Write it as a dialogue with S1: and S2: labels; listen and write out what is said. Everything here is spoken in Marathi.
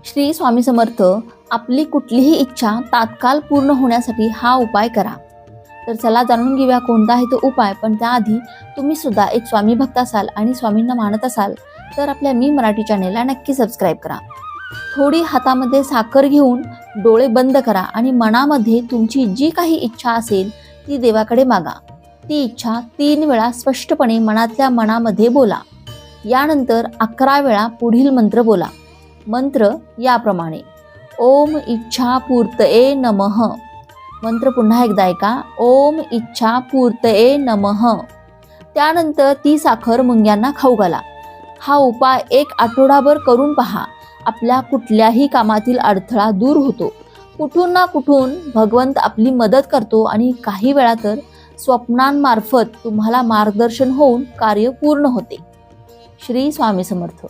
S1: श्री स्वामी समर्थ, आपली कुठलीही इच्छा तात्काळ पूर्ण होण्यासाठी हा उपाय करा. तर चला जाणून घेऊया कोणता आहे तो उपाय. पण त्याआधी तुम्ही सुद्धा एक स्वामी भक्त असाल आणि स्वामींना मानत असाल तर आपल्या मी मराठी चॅनेलला नक्की सबस्क्राईब करा. थोडी हातामध्ये साखर घेऊन डोळे बंद करा आणि मनामध्ये तुमची जी काही इच्छा असेल ती देवाकडे मागा. ती इच्छा 3 वेळा स्पष्टपणे मनातल्या मनामध्ये बोला. यानंतर 11 वेळा पुढील मंत्र बोला. मंत्र याप्रमाणे: ओम इच्छा पूर्तये नमः. मंत्र पुन्हा एकदा ऐका: ओम इच्छा पूर्तये नमः. त्यानंतर ती साखर मुंग्यांना खाऊ घाला. हा उपाय 1 आठवडाभर करून पहा. आपल्या कुठल्याही कामातील अडथळा दूर होतो. कुठून ना कुठून भगवंत आपली मदत करतो आणि काही वेळा तर स्वप्नांमार्फत तुम्हाला मार्गदर्शन होऊन कार्य पूर्ण होते. श्री स्वामी समर्थ.